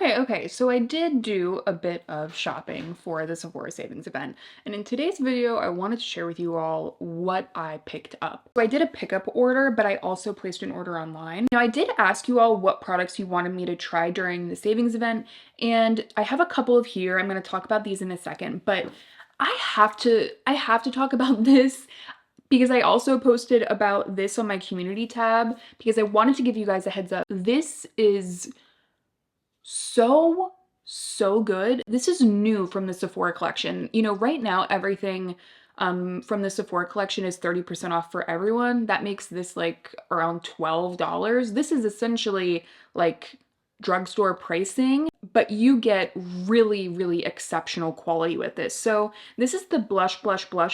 Okay, so I did do a bit of shopping for the Sephora Savings event, and in today's video, I wanted to share with you all what I picked up. So I did a pickup order, but I also placed an order online. Now, I did ask you all what products you wanted me to try during the savings event, and I have a couple of here. I'm going to talk about these in a second, but I have to talk about this because I also posted about this on my community tab because I wanted to give you guys a heads up. This is so good. This is new from the Sephora collection. You know, right now everything from the Sephora collection is 30% off for everyone. That makes this like around $12. This is essentially like drugstore pricing, but you get really exceptional quality with this. So this is the Blush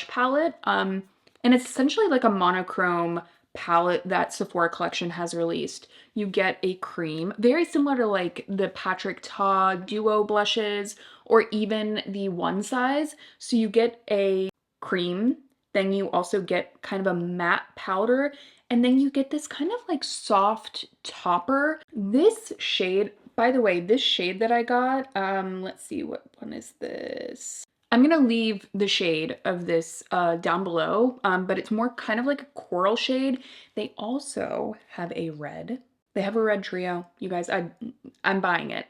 palette, and it's essentially like a monochrome palette that Sephora collection has released. You get a cream, very similar to like the Patrick Ta Duo blushes or even the One Size. So you get a cream, then you also get kind of a matte powder, and then you get this kind of like soft topper. This shade, by the way, this shade that I got, let's see, what one is this? I'm gonna leave the shade of this down below, but it's more kind of like a coral shade. They also have a red. They have a red trio. You guys, I'm buying it.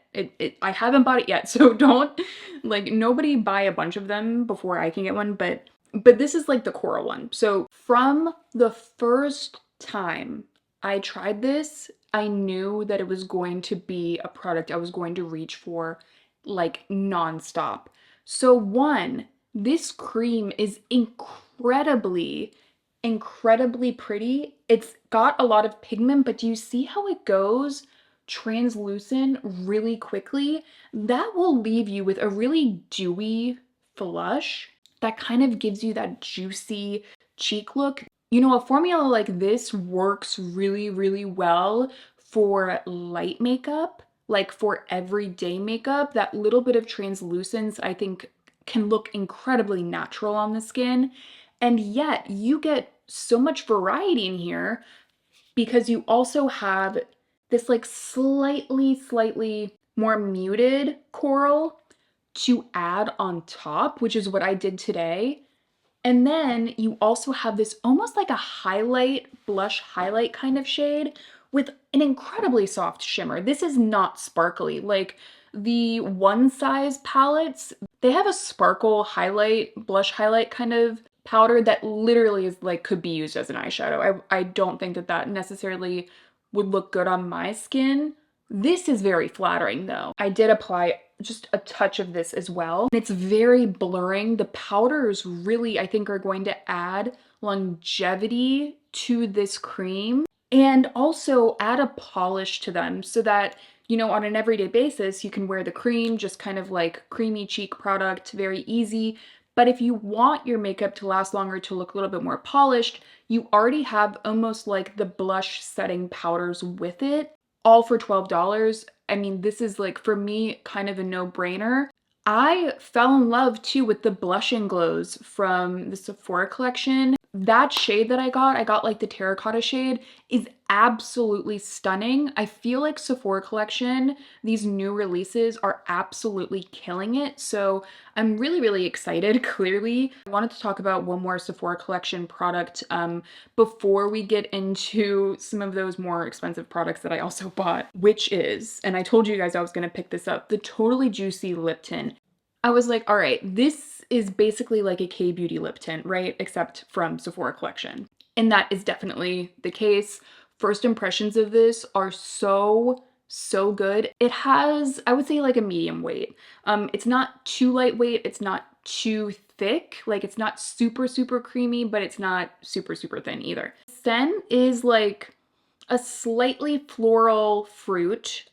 I haven't bought it yet, so don't, like, nobody buy a bunch of them before I can get one, but this is like the coral one. So from the first time I tried this, I knew that it was going to be a product I was going to reach for like nonstop. So one, this cream is incredibly pretty. It's got a lot of pigment, but do you see how it goes translucent really quickly? That will leave you with a really dewy flush that kind of gives you that juicy cheek look. You know, a formula like this works really well for light makeup, like for everyday makeup. That little bit of translucence, I think, can look incredibly natural on the skin. And yet you get so much variety in here because you also have this like slightly more muted coral to add on top, which is what I did today. And then you also have this almost like a highlight, blush highlight kind of shade with an incredibly soft shimmer. This is not sparkly. Like the One Size palettes, they have a sparkle highlight, blush highlight kind of powder that literally is like could be used as an eyeshadow. I don't think that that necessarily would look good on my skin. This is very flattering though. I did apply just a touch of this as well. It's very blurring. The powders really, I think, are going to add longevity to this cream and also add a polish to them so that, you know, on an everyday basis, you can wear the cream, just kind of like creamy cheek product, very easy. But if you want your makeup to last longer, to look a little bit more polished, you already have almost like the blush setting powders with it, all for $12. I mean, this is like, for me, kind of a no-brainer. I fell in love too with the blush and glows from the Sephora collection. That shade that I got like the terracotta shade, is absolutely stunning. I feel like Sephora collection, these new releases are absolutely killing it. So I'm really excited, clearly. I wanted to talk about one more Sephora collection product before we get into some of those more expensive products that I also bought, which is, and I told you guys I was gonna pick this up, the Totally Juicy Lip Tint. I was like, all right, this is basically like a K-beauty lip tint, right? Except from Sephora collection. And that is definitely the case. First impressions of this are so good. It has, I would say, like a medium weight. It's not too lightweight, it's not too thick, like it's not super creamy, but it's not super thin either. Scent is like a slightly floral fruit,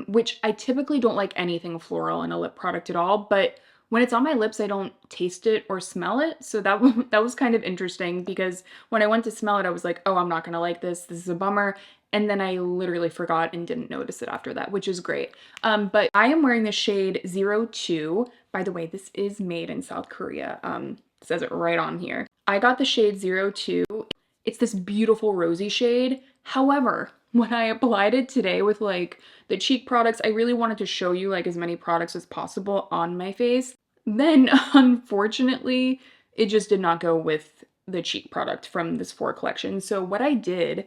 which I typically don't like anything floral in a lip product at all, but when it's on my lips, I don't taste it or smell it. So that was kind of interesting because when I went to smell it, I was like, oh, I'm not gonna like this. This is a bummer. And then I literally forgot and didn't notice it after that, which is great. But I am wearing the shade 02. By the way, this is made in South Korea. It says it right on here. I got the shade 02. It's this beautiful rosy shade. However, when I applied it today with like the cheek products, I really wanted to show you like as many products as possible on my face. Then unfortunately, it just did not go with the cheek product from this Sephora collection. So what I did,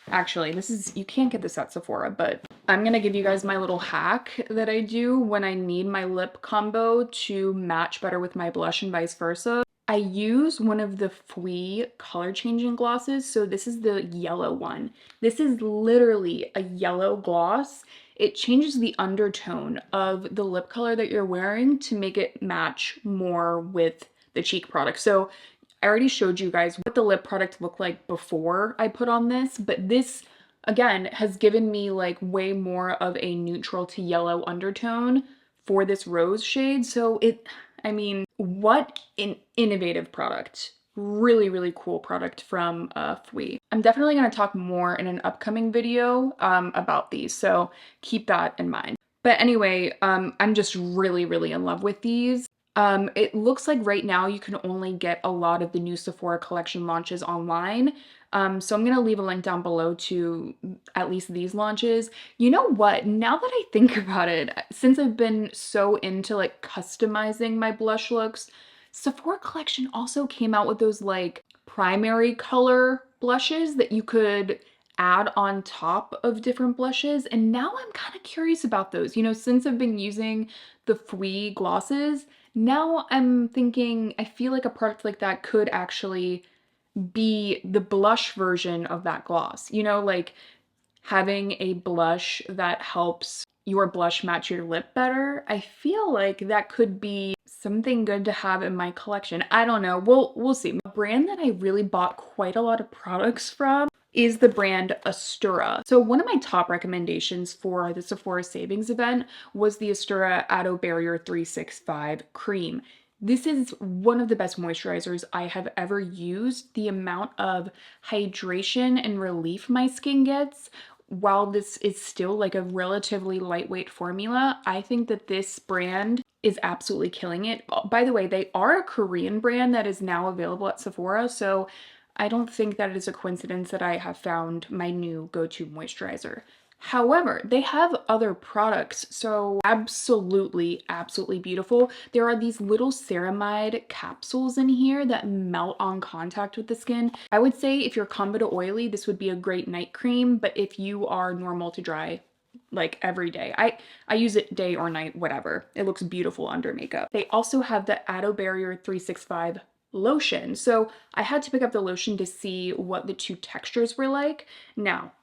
actually, this is, you can't get this at Sephora, but I'm gonna give you guys my little hack that I do when I need my lip combo to match better with my blush and vice versa. I use one of the Fui color changing glosses. So this is the yellow one. This is literally a yellow gloss. It changes the undertone of the lip color that you're wearing to make it match more with the cheek product. So I already showed you guys what the lip product looked like before I put on this, but this again has given me like way more of a neutral to yellow undertone for this rose shade. So I mean, what an innovative product. Really, really cool product from Fui. I'm definitely going to talk more in an upcoming video about these, so keep that in mind. But anyway, I'm just really, really in love with these. It looks like right now you can only get a lot of the new Sephora collection launches online. So I'm gonna leave a link down below to at least these launches. You know what? Now that I think about it, since I've been so into like customizing my blush looks, Sephora collection also came out with those like primary color blushes that you could add on top of different blushes. And now I'm kind of curious about those. You know, since I've been using the Fui glosses, now I'm thinking I feel like a product like that could actually be the blush version of that gloss. You know, like having a blush that helps your blush match your lip better. I feel like that could be something good to have in my collection. I don't know. We'll see. A brand that I really bought quite a lot of products from is the brand AESTURA. So one of my top recommendations for the Sephora Savings Event was the AESTURA Ado Barrier 365 cream. This is one of the best moisturizers I have ever used. The amount of hydration and relief my skin gets while this is still like a relatively lightweight formula, I think that this brand is absolutely killing it. By the way, they are a Korean brand that is now available at Sephora, so I don't think that it is a coincidence that I have found my new go-to moisturizer. However, they have other products, so absolutely, absolutely beautiful. There are these little ceramide capsules in here that melt on contact with the skin. I would say if you're combo to oily, this would be a great night cream, but if you are normal to dry, like every day. I use it day or night, whatever. It looks beautiful under makeup. They also have the Ado Barrier 365 lotion. So I had to pick up the lotion to see what the two textures were like. Now,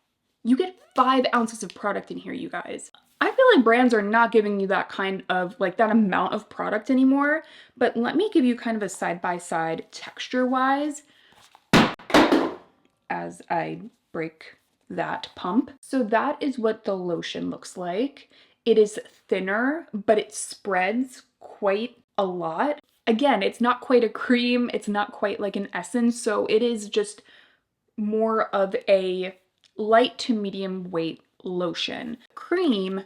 you get 5 ounces of product in here, you guys. I feel like brands are not giving you that kind of, like that amount of product anymore, but let me give you kind of a side-by-side texture-wise as I break that pump. So that is what the lotion looks like. It is thinner, but it spreads quite a lot. Again, it's not quite a cream, it's not quite like an essence, so it is just more of a light to medium weight lotion. Cream,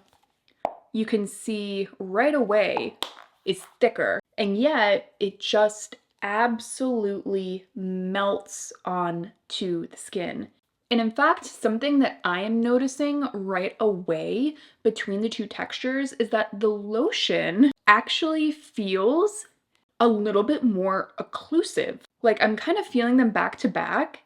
you can see right away, is thicker, and yet it just absolutely melts onto the skin. And in fact, something that I am noticing right away between the two textures is that the lotion actually feels a little bit more occlusive. Like I'm kind of feeling them back to back,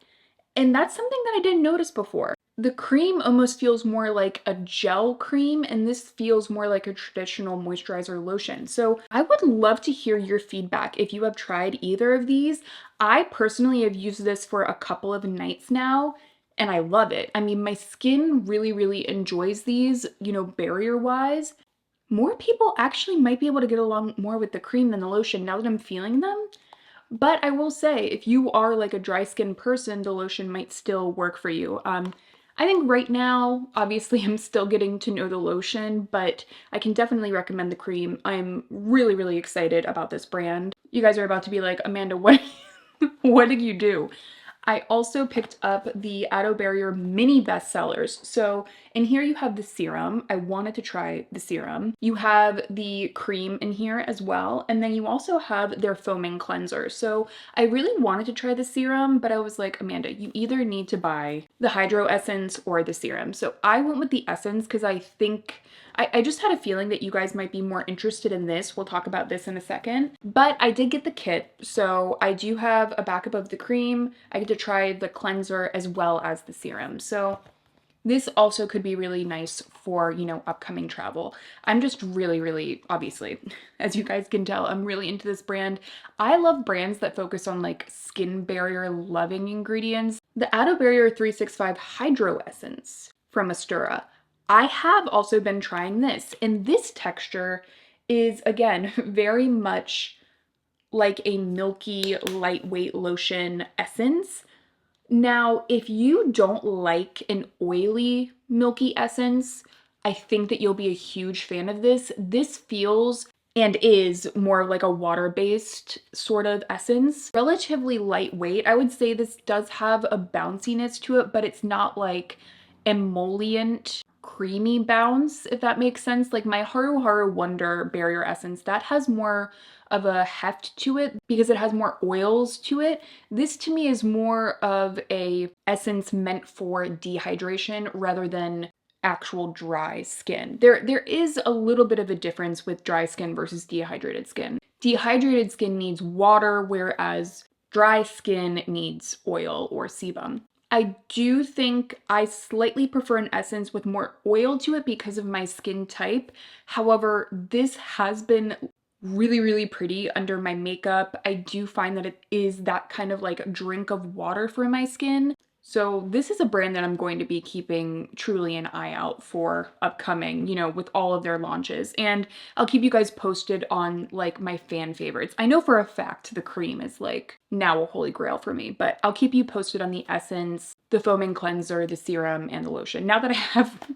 and that's something that I didn't notice before. The cream almost feels more like a gel cream, and this feels more like a traditional moisturizer lotion. So I would love to hear your feedback if you have tried either of these. I personally have used this for a couple of nights now, and I love it. I mean, my skin really, really enjoys these, you know, barrier-wise. More people actually might be able to get along more with the cream than the lotion now that I'm feeling them. But I will say, if you are like a dry skin person, the lotion might still work for you. I think right now, obviously I'm still getting to know the lotion, but I can definitely recommend the cream. I'm really, really excited about this brand. You guys are about to be like, Amanda, what, what did you do? I also picked up the Aloe Barrier mini bestsellers. So in here you have the serum. I wanted to try the serum. You have the cream in here as well. And then you also have their foaming cleanser. So I really wanted to try the serum, but I was like, Amanda, you either need to buy the Hydro Essence or the serum. So I went with the Essence because I think I just had a feeling that you guys might be more interested in this. We'll talk about this in a second. But I did get the kit, so I do have a backup of the cream. I get to try the cleanser as well as the serum. So this also could be really nice for, you know, upcoming travel. I'm just really, obviously, as you guys can tell, I'm really into this brand. I love brands that focus on like skin barrier loving ingredients. The Aloe Barrier 365 Hydro Essence from AESTURA. I have also been trying this, and this texture is, again, very much like a milky, lightweight lotion essence. Now, if you don't like an oily, milky essence, I think that you'll be a huge fan of this. This feels and is more of like a water-based sort of essence. Relatively lightweight. I would say this does have a bounciness to it, but it's not like emollient creamy bounce, if that makes sense. Like my Haru Haru Wonder Barrier Essence, that has more of a heft to it because it has more oils to it. This to me is more of a essence meant for dehydration rather than actual dry skin. There is a little bit of a difference with dry skin versus dehydrated skin. Dehydrated skin needs water, whereas dry skin needs oil or sebum. I do think I slightly prefer an essence with more oil to it because of my skin type. However, this has been really pretty under my makeup. I do find that it is that kind of like drink of water for my skin. So this is a brand that I'm going to be keeping truly an eye out for upcoming, you know, with all of their launches. And I'll keep you guys posted on like my fan favorites. I know for a fact the cream is like now a holy grail for me, but I'll keep you posted on the essence, the foaming cleanser, the serum, and the lotion. Now that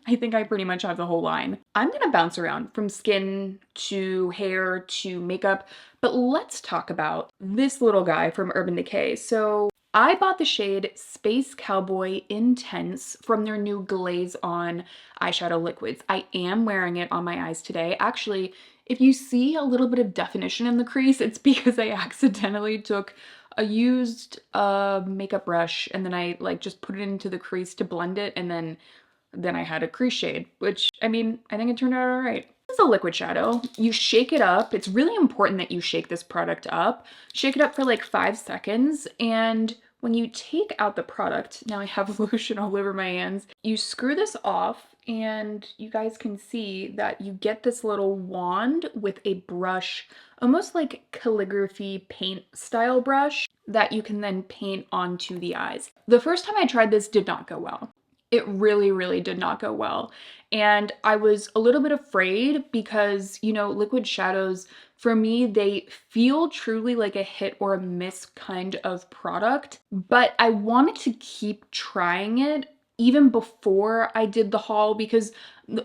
I think I pretty much have the whole line. I'm gonna bounce around from skin to hair to makeup, but let's talk about this little guy from Urban Decay. So I bought the shade Space Cowboy Intense from their new Glaze-On eyeshadow liquids. I am wearing it on my eyes today. Actually, if you see a little bit of definition in the crease, it's because I accidentally took a used makeup brush and then I like just put it into the crease to blend it, and then I had a crease shade, which, I mean, I think it turned out all right. This is a liquid shadow. You shake it up. It's really important that you shake this product up. Shake it up for like 5 seconds, and when you take out the product, now I have lotion all over my hands, you screw this off and you guys can see that you get this little wand with a brush, almost like calligraphy paint style brush that you can then paint onto the eyes. The first time I tried this did not go well. It really did not go well. And I was a little bit afraid because, you know, liquid shadows, for me, they feel truly like a hit or a miss kind of product. But I wanted to keep trying it even before I did the haul, because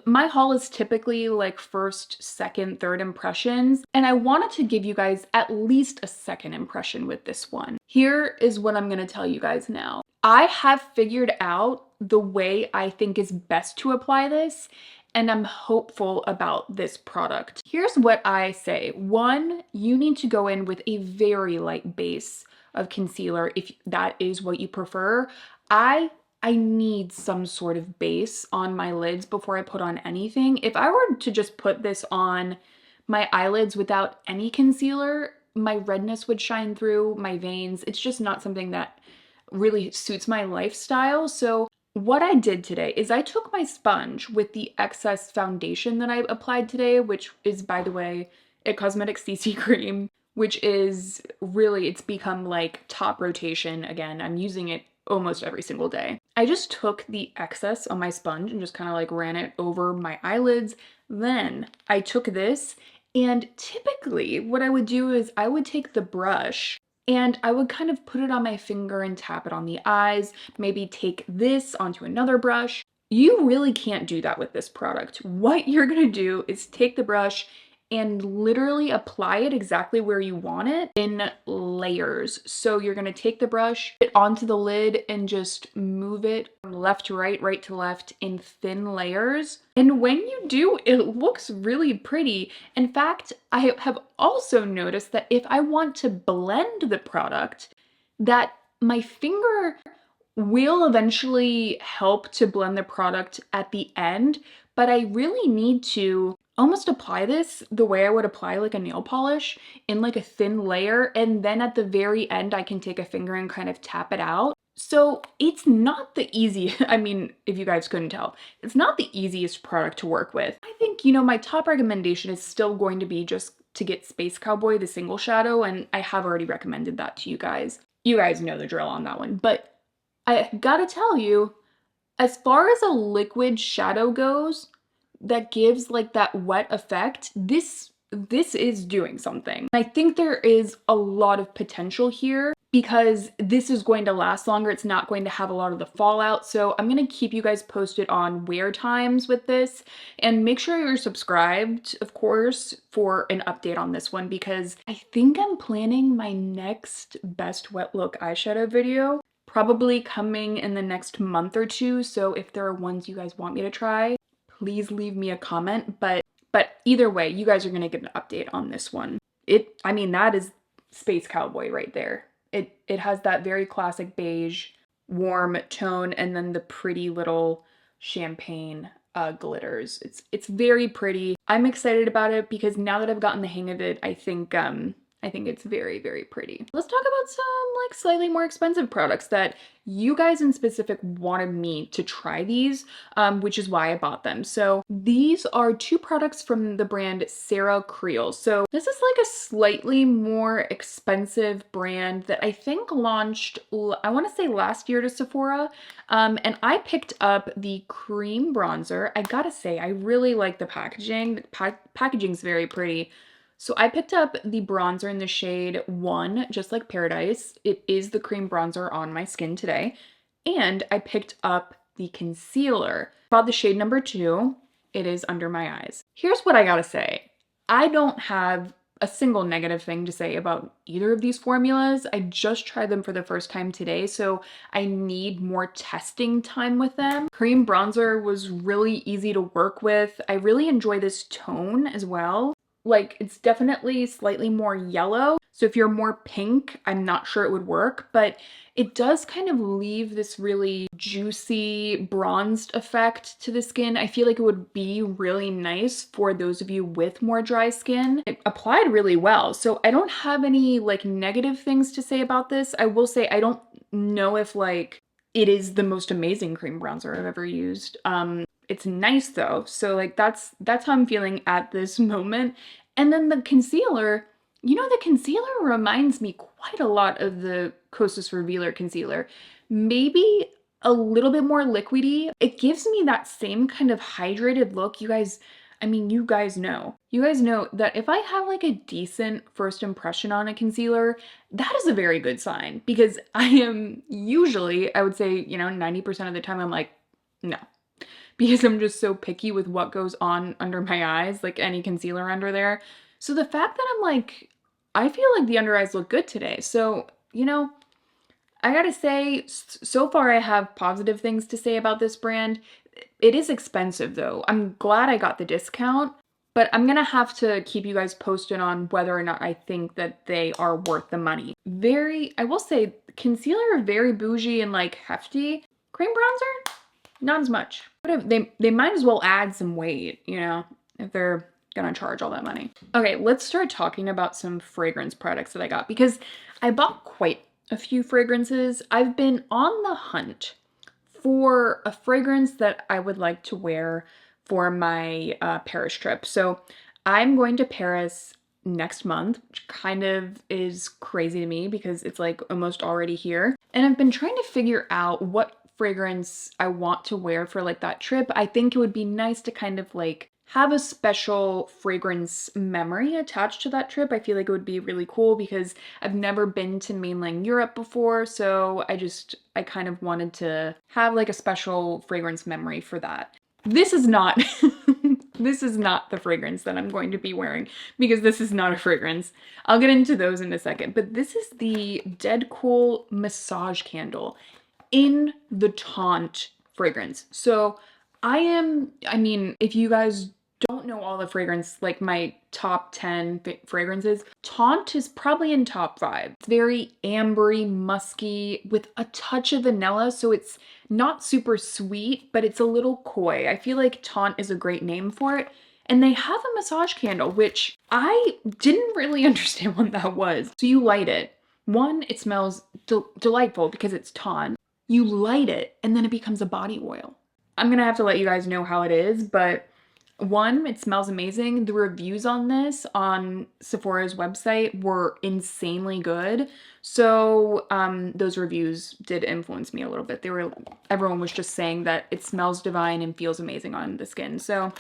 my haul is typically like first, second, third impressions, and I wanted to give you guys at least a second impression with this one. Here is what I'm gonna tell you guys now. I have figured out the way I think is best to apply this, and I'm hopeful about this product. Here's what I say. 1, you need to go in with a very light base of concealer if that is what you prefer. I need some sort of base on my lids before I put on anything. If I were to just put this on my eyelids without any concealer, my redness would shine through, my veins. It's just not something that really suits my lifestyle. So what I did today is I took my sponge with the excess foundation that I applied today, which is, by the way, a Cosmetic CC cream, which is really, it's become like top rotation again. I'm using it almost every single day. I just took the excess on my sponge and just kind of like ran it over my eyelids. Then I took this, and typically what I would do is I would take the brush and I would kind of put it on my finger and tap it on the eyes, maybe take this onto another brush. You really can't do that with this product. What you're gonna do is take the brush and literally apply it exactly where you want it in layers. So you're gonna take the brush, it onto the lid, and just move it from left to right, right to left in thin layers. And when you do, it looks really pretty. In fact, I have also noticed that if I want to blend the product, that my finger will eventually help to blend the product at the end, but I really need to almost apply this the way I would apply like a nail polish in like a thin layer, and then at the very end I can take a finger and kind of tap it out. So it's not the easy, I mean, if you guys couldn't tell, it's not the easiest product to work with. I think, you know, my top recommendation is still going to be just to get Space Cowboy, the single shadow, and I have already recommended that to you guys. You guys know the drill on that one, but I gotta tell you, as far as a liquid shadow goes, that gives like that wet effect, this is doing something. I think there is a lot of potential here because this is going to last longer. It's not going to have a lot of the fallout. So I'm gonna keep you guys posted on wear times with this, and make sure you're subscribed, of course, for an update on this one, because I think I'm planning my next best wet look eyeshadow video probably coming in the next month or two. So if there are ones you guys want me to try, please leave me a comment. But either way, you guys are gonna get an update on this one. I mean, that is Space Cowboy right there. It has that very classic beige, warm tone, and then the pretty little champagne glitters. It's very pretty. I'm excited about it because now that I've gotten the hang of it, I think it's very, very pretty. Let's talk about some like slightly more expensive products that you guys in specific wanted me to try these, which is why I bought them. So these are two products from the brand Creal. So this is like a slightly more expensive brand that I think launched, I want to say last year to Sephora. And I picked up the cream bronzer. I gotta say, I really like the packaging. The packaging's very pretty. So I picked up the bronzer in the shade 1, just like Paradise. It is the cream bronzer on my skin today. And I picked up the concealer. Bought the shade number 2. It is under my eyes. Here's what I gotta say. I don't have a single negative thing to say about either of these formulas. I just tried them for the first time today, so I need more testing time with them. Cream bronzer was really easy to work with. I really enjoy this tone as well. Like, it's definitely slightly more yellow. So if you're more pink, I'm not sure it would work, but it does kind of leave this really juicy bronzed effect to the skin. I feel like it would be really nice for those of you with more dry skin. It applied really well. So I don't have any like negative things to say about this. I will say I don't know if like it is the most amazing cream bronzer I've ever used. It's nice though, so like that's how I'm feeling at this moment. And then the concealer, you know, the concealer reminds me quite a lot of the Kosas Revealer concealer. Maybe a little bit more liquidy. It gives me that same kind of hydrated look. You guys, I mean, you guys know. You guys know that if I have like a decent first impression on a concealer, that is a very good sign, because I am usually, I would say, you know, 90% of the time I'm like, no. Because I'm just so picky with what goes on under my eyes, like any concealer under there. So the fact that I'm like, I feel like the under eyes look good today. So, you know, I gotta say, so far I have positive things to say about this brand. It is expensive though. I'm glad I got the discount, but I'm gonna have to keep you guys posted on whether or not I think that they are worth the money. I will say, concealer, very bougie and like hefty. Cream bronzer, not as much. But they might as well add some weight, you know, if they're gonna charge all that money. Okay, let's start talking about some fragrance products that I got, because I bought quite a few fragrances. I've been on the hunt for a fragrance that I would like to wear for my Paris trip. So I'm going to Paris next month, which kind of is crazy to me because it's like almost already here. And I've been trying to figure out what fragrance I want to wear for like that trip. I think it would be nice to kind of like have a special fragrance memory attached to that trip. I feel like it would be really cool because I've never been to mainland Europe before, so I kind of wanted to have like a special fragrance memory for that. This is not this is not the fragrance that I'm going to be wearing because this is not a fragrance. I'll get into those in a second, but this is the DedCool Massage Candle in the Tint fragrance. So I mean, if you guys don't know all the fragrance, like my top 10 fragrances, Tint is probably in top 5. It's very ambery, musky, with a touch of vanilla, so it's not super sweet, but it's a little coy. I feel like Tint is a great name for it. And they have a massage candle, which I didn't really understand what that was. So you light it. One, it smells delightful because it's Tint. You light it, and then it becomes a body oil. I'm gonna have to let you guys know how it is, but one, it smells amazing. The reviews on this on Sephora's website were insanely good. So those reviews did influence me a little bit. Everyone was just saying that it smells divine and feels amazing on the skin. So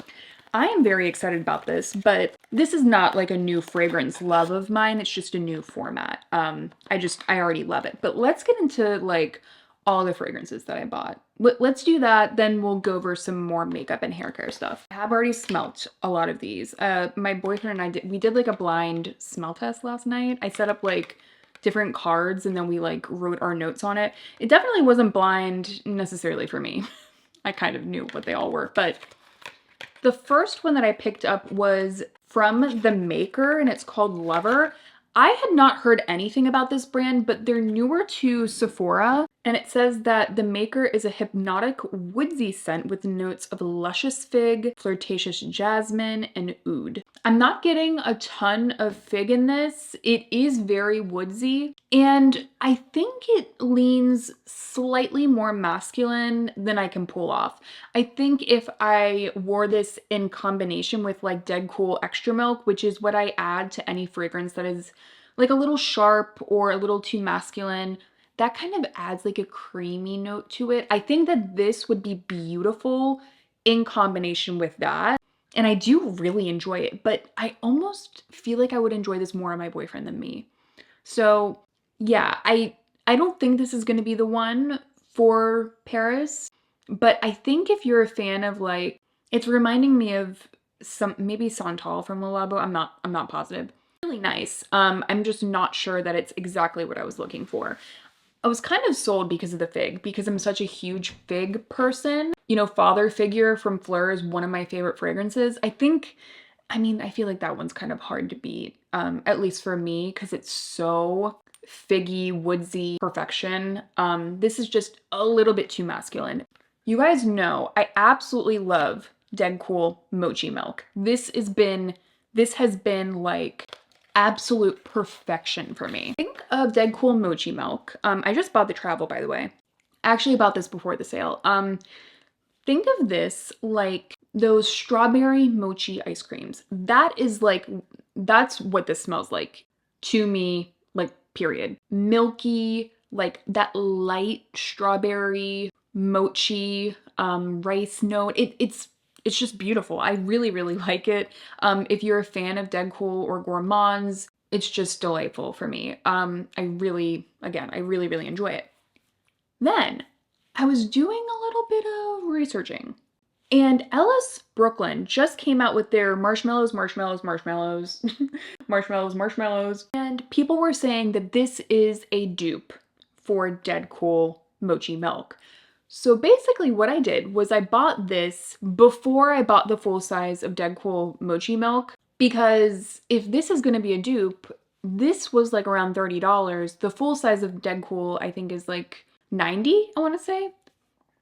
I am very excited about this, but this is not like a new fragrance love of mine. It's just a new format. I already love it. But let's get into like all the fragrances that I bought. Let's do that, then we'll go over some more makeup and hair care stuff. I have already smelt a lot of these. My boyfriend and we did like a blind smell test last night. I set up like different cards and then we like wrote our notes on it. It definitely wasn't blind necessarily for me. I kind of knew what they all were, but the first one that I picked up was from the maker and it's called Lover. I had not heard anything about this brand, but they're newer to Sephora, and it says that the maker is a hypnotic woodsy scent with notes of luscious fig, flirtatious jasmine, and oud. I'm not getting a ton of fig in this. It is very woodsy, and I think it leans slightly more masculine than I can pull off. I think if I wore this in combination with like DedCool Extra Milk, which is what I add to any fragrance that is like a little sharp or a little too masculine, that kind of adds like a creamy note to it. I think that this would be beautiful in combination with that. And I do really enjoy it, but I almost feel like I would enjoy this more on my boyfriend than me. So yeah, I don't think this is gonna be the one for Paris, but I think if you're a fan of like, it's reminding me of maybe Santal from Le Labo. I'm not positive. Really nice. I'm just not sure that it's exactly what I was looking for. I was kind of sold because of the fig, because I'm such a huge fig person. You know, Father Figure from Fleur is one of my favorite fragrances. I feel like that one's kind of hard to beat, at least for me, because it's so figgy, woodsy perfection. This is just a little bit too masculine. You guys know I absolutely love DedCool Mochi Milk. This has been like absolute perfection for me. Think of DedCool Mochi Milk. I just bought the travel, by the way. I actually bought this before the sale. Think of this like those strawberry mochi ice creams. That's what this smells like to me, like period. Milky, like that light strawberry mochi rice note. It's just beautiful. I really, really like it. If you're a fan of DedCool or Gourmands, it's just delightful for me. I really, really enjoy it. Then I was doing a little bit of researching, and Ellis Brooklyn just came out with their marshmallows, and people were saying that this is a dupe for DedCool Mochi Milk. So basically what I did was I bought this before I bought the full size of DedCool Mochi Milk, because if this is going to be a dupe, this was like around $30. The full size of DedCool I think is like $90, I want to say.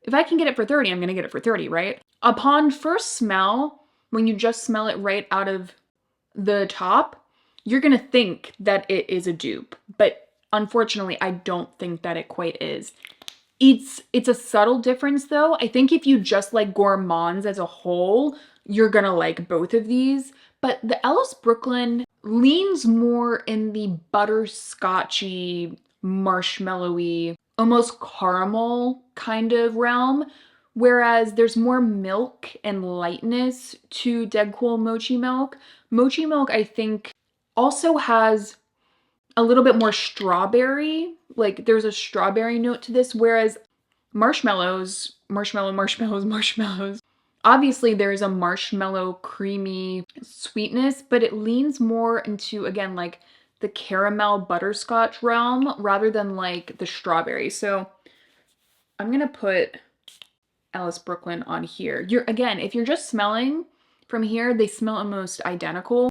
If I can get it for $30, I'm going to get it for $30, right? Upon first smell, when you just smell it right out of the top, you're going to think that it is a dupe, but unfortunately I don't think that it quite is. It's a subtle difference though. I think if you just like Gourmands as a whole, you're gonna like both of these. But the Ellis Brooklyn leans more in the butterscotchy, marshmallowy, almost caramel kind of realm. Whereas there's more milk and lightness to DedCool Mochi Milk. Mochi Milk, I think, also has a little bit more strawberry. Like there's a strawberry note to this, whereas marshmallows, Obviously, there's a marshmallow creamy sweetness, but it leans more into, again, like the caramel butterscotch realm rather than like the strawberry. So I'm gonna put Alice Brooklyn on here. Again, if you're just smelling from here, they smell almost identical,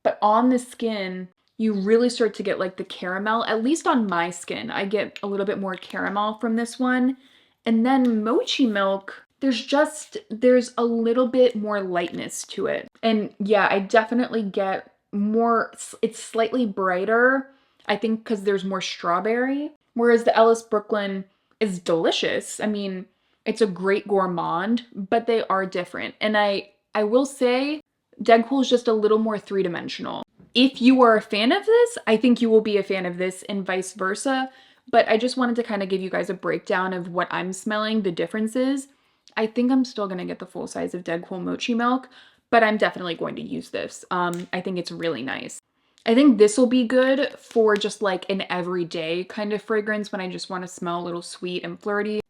but on the skin, you really start to get like the caramel, at least on my skin. I get a little bit more caramel from this one. And then Mochi Milk, there's a little bit more lightness to it. And yeah, I definitely get more, it's slightly brighter, I think because there's more strawberry. Whereas the Alice Brooklyn is delicious. I mean, it's a great gourmand, but they are different. And I will say, DedCool is just a little more three-dimensional. If you are a fan of this, I think you will be a fan of this and vice versa. But I just wanted to kind of give you guys a breakdown of what I'm smelling, the differences. I think I'm still going to get the full size of DedCool Mochi Milk, but I'm definitely going to use this. I think it's really nice. I think this will be good for just like an everyday kind of fragrance when I just want to smell a little sweet and flirty.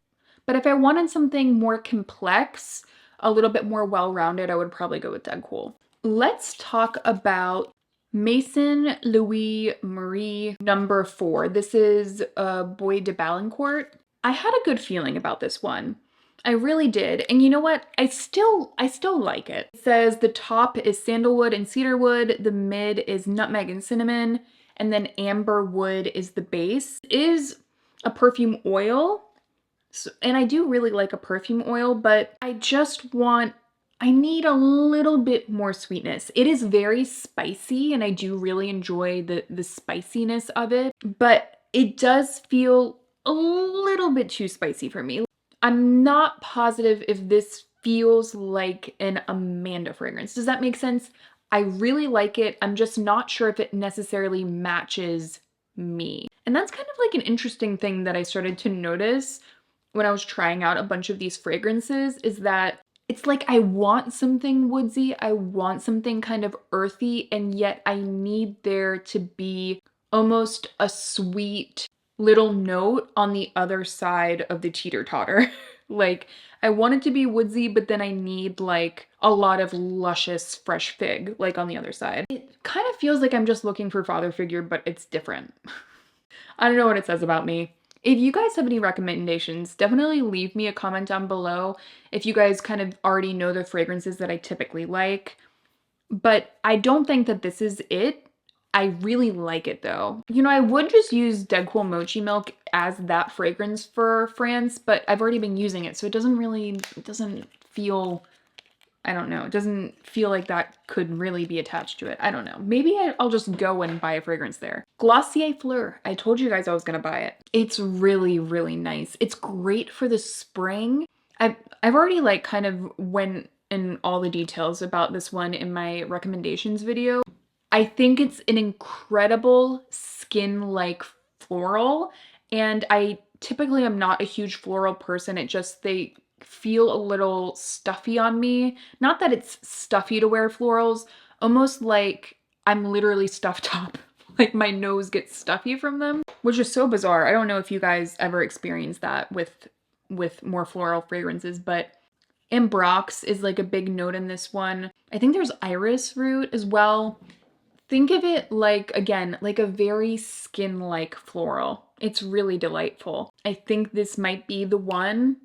But if I wanted something more complex, a little bit more well-rounded, I would probably go with DedCool. Let's talk about Maison Louis Marie number 4. This is Bois de Balincourt. I had a good feeling about this one. I really did. And you know what? I still like it. It says the top is sandalwood and cedarwood, the mid is nutmeg and cinnamon, and then amber wood is the base. It is a perfume oil. And I do really like a perfume oil, but I need a little bit more sweetness. It is very spicy and I do really enjoy the spiciness of it, but it does feel a little bit too spicy for me. I'm not positive if this feels like an Amanda fragrance. Does that make sense? I really like it. I'm just not sure if it necessarily matches me. And that's kind of like an interesting thing that I started to notice when I was trying out a bunch of these fragrances, is that it's like I want something woodsy, I want something kind of earthy, and yet I need there to be almost a sweet little note on the other side of the teeter-totter. Like, I want it to be woodsy, but then I need like a lot of luscious fresh fig, like on the other side. It kind of feels like I'm just looking for father figure, but it's different. I don't know what it says about me. If you guys have any recommendations, definitely leave me a comment down below if you guys kind of already know the fragrances that I typically like. But I don't think that this is it. I really like it though. You know, I would just use DedCool Mochi Milk as that fragrance for France, but I've already been using it, so it doesn't feel, I don't know, it doesn't feel like that could really be attached to it. I don't know. Maybe I'll just go and buy a fragrance there. Glossier Fleur. I told you guys I was gonna buy it. It's really, really nice. It's great for the spring. I've already like kind of went in all the details about this one in my recommendations video. I think it's an incredible skin-like floral, and I typically am not a huge floral person. They feel a little stuffy on me. Not that it's stuffy to wear florals, almost like I'm literally stuffed up. Like my nose gets stuffy from them, which is so bizarre. I don't know if you guys ever experienced that with more floral fragrances, but Ambrox is like a big note in this one. I think there's iris root as well. Think of it like, again, like a very skin-like floral. It's really delightful. I think this might be the one.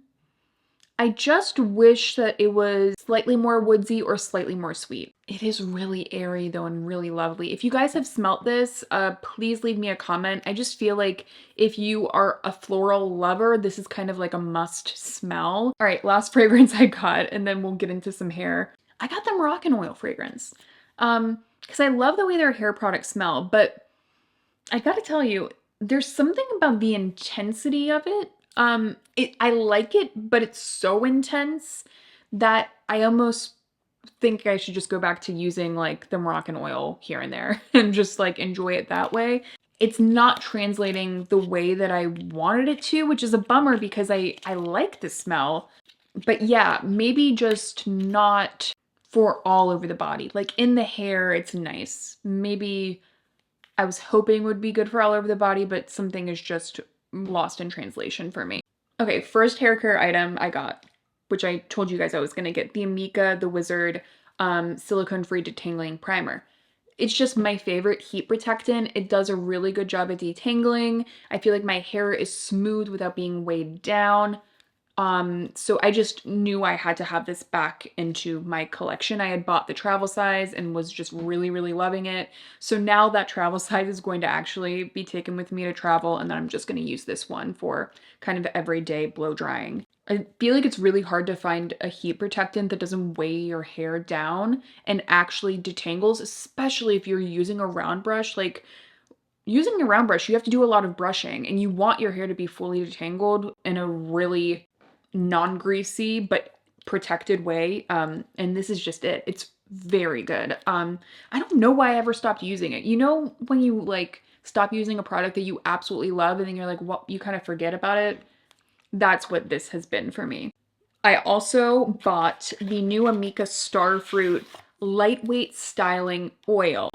I just wish that it was slightly more woodsy or slightly more sweet. It is really airy though and really lovely. If you guys have smelt this, please leave me a comment. I just feel like if you are a floral lover, this is kind of like a must smell. All right, last fragrance I got, and then we'll get into some hair. I got the Moroccan oil fragrance. Because I love the way their hair products smell, but I gotta tell you, there's something about the intensity of it. I like it, but it's so intense that I almost think I should just go back to using like the Moroccan oil here and there and just like enjoy it that way. It's not translating the way that I wanted it to, which is a bummer because I like the smell. But yeah, maybe just not for all over the body. Like in the hair, it's nice. Maybe I was hoping would be good for all over the body, but something is just lost in translation for me. Okay, first hair care item I got. which I told you guys I was going to get, the Amika WIZARD silicone-free detangling primer. It's just my favorite heat protectant. It does a really good job at detangling. I feel like my hair is smooth without being weighed down. So I just knew I had to have this back into my collection. I had bought the travel size and was just really, really loving it. So now that travel size is going to actually be taken with me to travel, and then I'm just going to use this one for kind of everyday blow drying. I feel like it's really hard to find a heat protectant that doesn't weigh your hair down and actually detangles, especially if you're using a round brush. Like, using a round brush, you have to do a lot of brushing, and you want your hair to be fully detangled in a really non-greasy but protected way. And this is just it. It's very good. I don't know why I ever stopped using it. You know when you like stop using a product that you absolutely love and then you're like, what, you kind of forget about it? That's what this has been for me. I also bought the new Amika Starfruit Lightweight Styling Oil.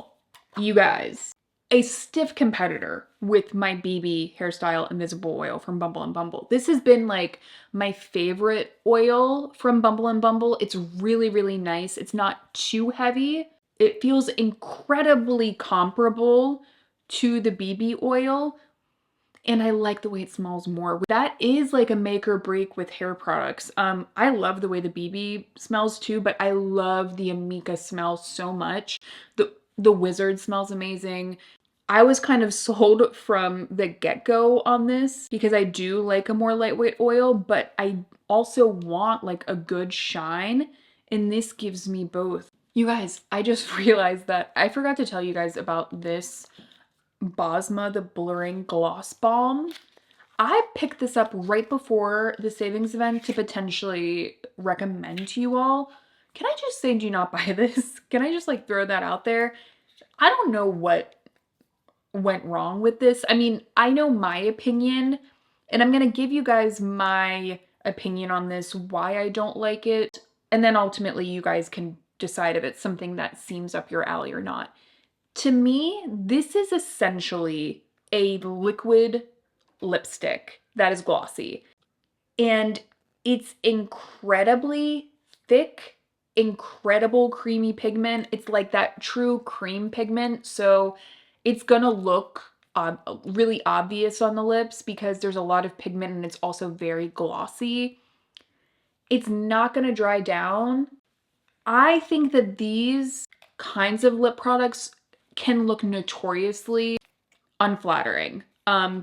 You guys, a stiff competitor with my BB Hairstyle Invisible Oil from Bumble and Bumble. This has been like my favorite oil from Bumble and Bumble. It's really, really nice. It's not too heavy. It feels incredibly comparable to the BB oil, and I like the way it smells more. That is like a make or break with hair products. I love the way the BB smells too, but I love the Amika smell so much. The WIZARD smells amazing. I was kind of sold from the get-go on this because I do like a more lightweight oil, but I also want like a good shine, and this gives me both. You guys, I just realized that I forgot to tell you guys about this Bosma the Blurring Gloss Balm. I picked this up right before the savings event to potentially recommend to you all. Can I just say do not buy this? Can I just like throw that out there? I don't know what went wrong with this. I mean, I know my opinion, and I'm going to give you guys my opinion on this, why I don't like it, and then ultimately you guys can decide if it's something that seems up your alley or not. To me, this is essentially a liquid lipstick that is glossy, and it's incredibly thick, incredible creamy pigment. It's like that true cream pigment, so it's gonna look really obvious on the lips because there's a lot of pigment and it's also very glossy. It's not gonna dry down. I think that these kinds of lip products can look notoriously unflattering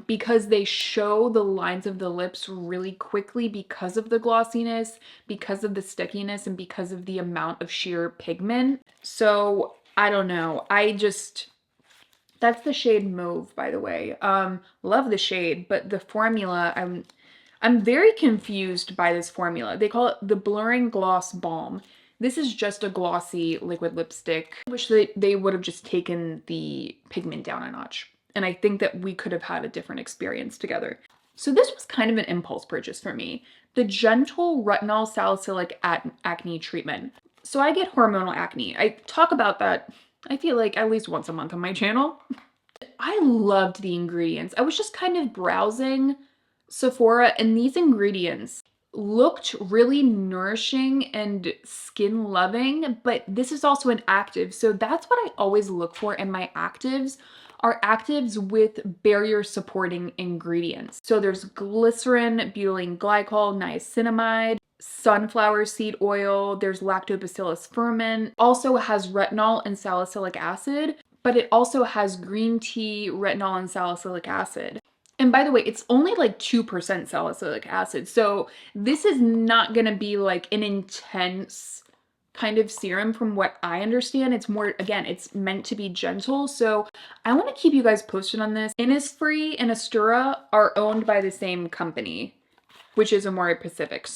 because they show the lines of the lips really quickly because of the glossiness, because of the stickiness, and because of the amount of sheer pigment. So I don't know. That's the shade Mauve, by the way. Love the shade, but the formula, I'm very confused by this formula. They call it the Blurring Gloss Balm. This is just a glossy liquid lipstick. I wish they would have just taken the pigment down a notch. And I think that we could have had a different experience together. So this was kind of an impulse purchase for me. The Gentle Retinol Salicylic Acne Treatment. So I get hormonal acne. I talk about that, I feel like, at least once a month on my channel. I loved the ingredients. I was just kind of browsing Sephora, and these ingredients looked really nourishing and skin loving, but this is also an active, so that's what I always look for in my actives, are actives with barrier supporting ingredients. So there's glycerin, butylene glycol, niacinamide, sunflower seed oil, there's lactobacillus ferment, also has retinol and salicylic acid, but it also has green tea, retinol, and salicylic acid. And by the way, it's only like 2% salicylic acid. So this is not gonna be like an intense kind of serum from what I understand. It's more, again, it's meant to be gentle. So I wanna keep you guys posted on this. Innisfree and AESTURA are owned by the same company, which is Amore Pacific.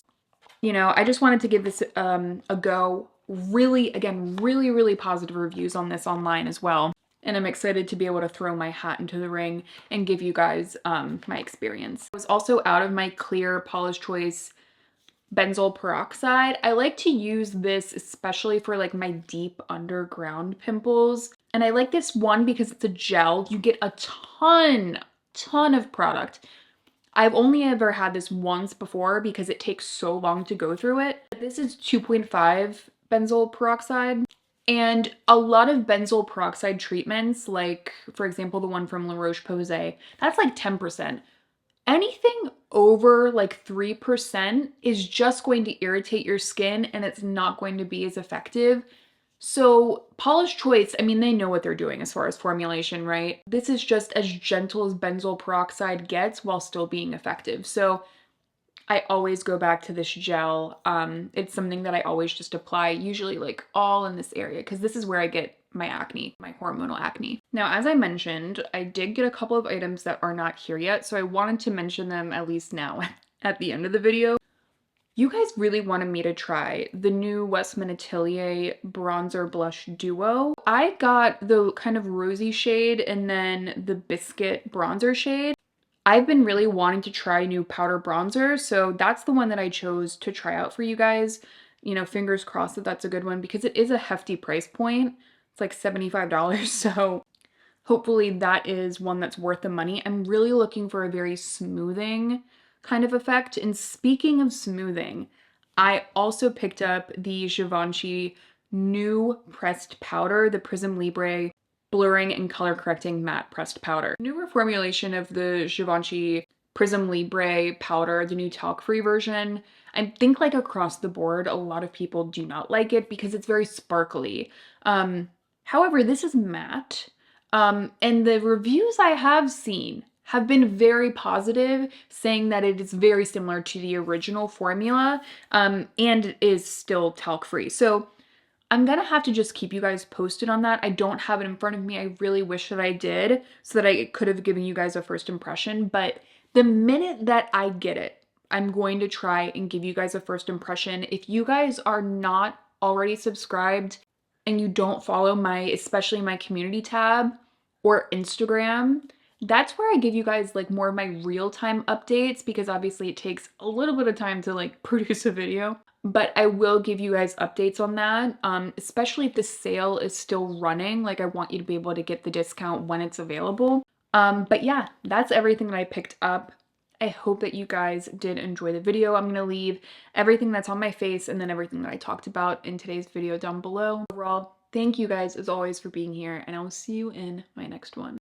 You know, I just wanted to give this a go. Really, again, really, really positive reviews on this online as well. And I'm excited to be able to throw my hat into the ring and give you guys my experience. I was also out of my clear Paulas Choice Benzoyl Peroxide. I like to use this especially for like my deep underground pimples. And I like this one because it's a gel. You get a ton of product. I've only ever had this once before because it takes so long to go through it. This is 2.5 benzoyl peroxide. And a lot of benzoyl peroxide treatments, like for example, the one from La Roche-Posay, that's like 10%. Anything over like 3% is just going to irritate your skin and it's not going to be as effective. So Paulas Choice, I mean, they know what they're doing as far as formulation, right? This is just as gentle as benzoyl peroxide gets while still being effective. So I always go back to this gel. It's something that I always just apply, usually like all in this area, because this is where I get my acne, my hormonal acne. Now, as I mentioned, I did get a couple of items that are not here yet, so I wanted to mention them at least now at the end of the video. You guys really wanted me to try the new Westman Atelier bronzer blush duo. I got the kind of rosy shade and then the biscuit bronzer shade. I've been really wanting to try new powder bronzer, so that's the one that I chose to try out for you guys. You know, fingers crossed that that's a good one because it is a hefty price point. It's like $75, so hopefully that is one that's worth the money. I'm really looking for a very smoothing kind of effect. And speaking of smoothing, I also picked up the Givenchy new pressed powder, the Prisme Libre blurring and color correcting matte pressed powder. Newer formulation of the Givenchy Prisme Libre powder, the new talc-free version. I think like across the board, a lot of people do not like it because it's very sparkly. However, this is matte. And the reviews I have seen have been very positive, saying that it is very similar to the original formula, and it is still talc-free. So I'm gonna have to just keep you guys posted on that. I don't have it in front of me. I really wish that I did so that I could have given you guys a first impression. But the minute that I get it, I'm going to try and give you guys a first impression. If you guys are not already subscribed and you don't follow especially my community tab or Instagram, that's where I give you guys like more of my real-time updates because obviously it takes a little bit of time to like produce a video. But I will give you guys updates on that, especially if the sale is still running. Like I want you to be able to get the discount when it's available. But yeah, that's everything that I picked up. I hope that you guys did enjoy the video. I'm gonna leave everything that's on my face and then everything that I talked about in today's video down below. Overall, thank you guys as always for being here and I will see you in my next one.